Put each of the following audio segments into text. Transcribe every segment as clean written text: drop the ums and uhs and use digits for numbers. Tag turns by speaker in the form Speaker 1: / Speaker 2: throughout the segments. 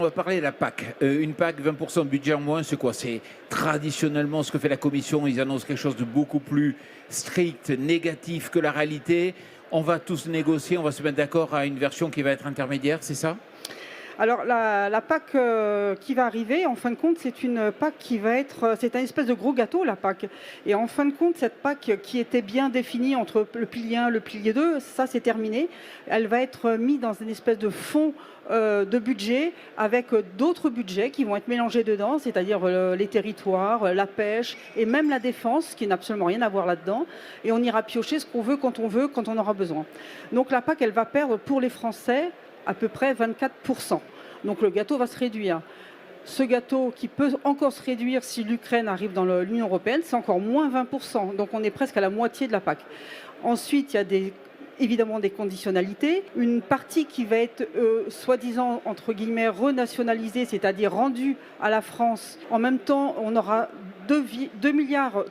Speaker 1: On va parler de la PAC. Une PAC, 20% de budget en moins, c'est quoi? C'est traditionnellement ce que fait la Commission. Ils annoncent quelque chose de beaucoup plus strict, négatif que la réalité. On va tous négocier, on va se mettre d'accord à une version qui va être intermédiaire, c'est ça?
Speaker 2: Alors la PAC qui va arriver, en fin de compte, c'est une PAC qui va être, c'est un espèce de gros gâteau, la PAC. Et en fin de compte, cette PAC qui était bien définie entre le pilier 1 et le pilier 2, ça c'est terminé. Elle va être mise dans une espèce de fonds de budget avec d'autres budgets qui vont être mélangés dedans, c'est-à-dire les territoires, la pêche et même la défense, qui n'a absolument rien à voir là-dedans. Et on ira piocher ce qu'on veut, quand on aura besoin. Donc la PAC, elle va perdre pour les Français à peu près 24%. Donc le gâteau va se réduire. Ce gâteau qui peut encore se réduire si l'Ukraine arrive dans l'Union européenne, c'est encore moins 20%. Donc on est presque à la moitié de la PAC. Ensuite, il y a évidemment des conditionnalités. Une partie qui va être soi-disant, entre guillemets, renationalisée, c'est-à-dire rendue à la France. En même temps, on aura 2,3 milliards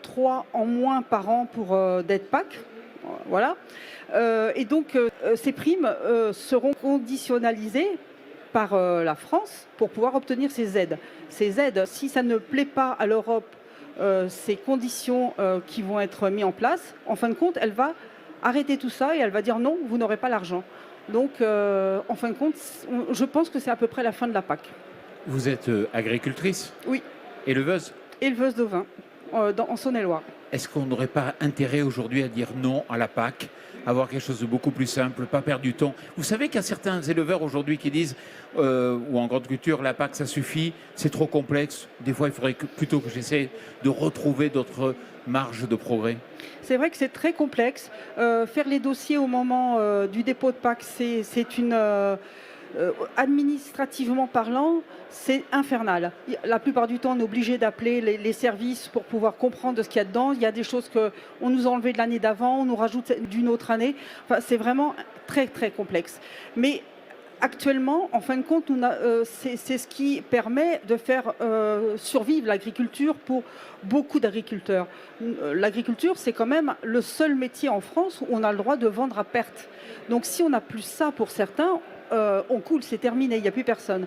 Speaker 2: en moins par an pour dette PAC. Voilà. Et donc, ces primes seront conditionnalisées par la France pour pouvoir obtenir ces aides. Ces aides, si ça ne plaît pas à l'Europe, ces conditions qui vont être mises en place, en fin de compte, elle va arrêter tout ça et elle va dire non, vous n'aurez pas l'argent. Donc, en fin de compte, je pense que c'est à peu près la fin de la PAC.
Speaker 1: Vous êtes agricultrice?
Speaker 2: Oui,
Speaker 1: Éleveuse?
Speaker 2: éleveuse de vin en Saône-et-Loire.
Speaker 1: Est-ce qu'on n'aurait pas intérêt aujourd'hui à dire non à la PAC, avoir quelque chose de beaucoup plus simple, pas perdre du temps? Vous savez qu'il y a certains éleveurs aujourd'hui qui disent, ou en grande culture, la PAC ça suffit, c'est trop complexe. Des fois, il faudrait plutôt que j'essaie de retrouver d'autres marges de progrès.
Speaker 2: C'est vrai que c'est très complexe. Faire les dossiers au moment du dépôt de PAC, c'est une... administrativement parlant, c'est infernal. La plupart du temps, on est obligé d'appeler les services pour pouvoir comprendre ce qu'il y a dedans. Il y a des choses qu'on nous a enlevées de l'année d'avant, on nous rajoute d'une autre année. Enfin, c'est vraiment très, très complexe. Mais actuellement, en fin de compte, c'est ce qui permet de faire survivre l'agriculture pour beaucoup d'agriculteurs. L'agriculture, c'est quand même le seul métier en France où on a le droit de vendre à perte. Donc si on n'a plus ça pour certains, on coule, c'est terminé, il n'y a plus personne.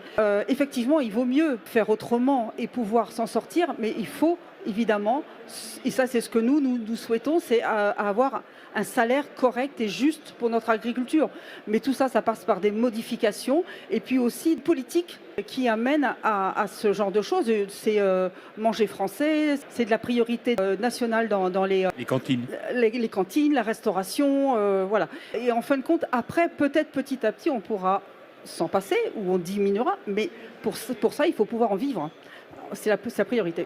Speaker 2: Effectivement, il vaut mieux faire autrement et pouvoir s'en sortir, mais il faut évidemment, et ça c'est ce que nous souhaitons, c'est avoir un salaire correct et juste pour notre agriculture. Mais tout ça, ça passe par des modifications et puis aussi de politiques qui amènent à ce genre de choses. C'est manger français, c'est de la priorité nationale dans les
Speaker 1: cantines.
Speaker 2: Les cantines, la restauration, voilà. Et en fin de compte, après, peut-être petit à petit, on pourra s'en passer ou on diminuera, mais pour ça, il faut pouvoir en vivre. C'est la priorité.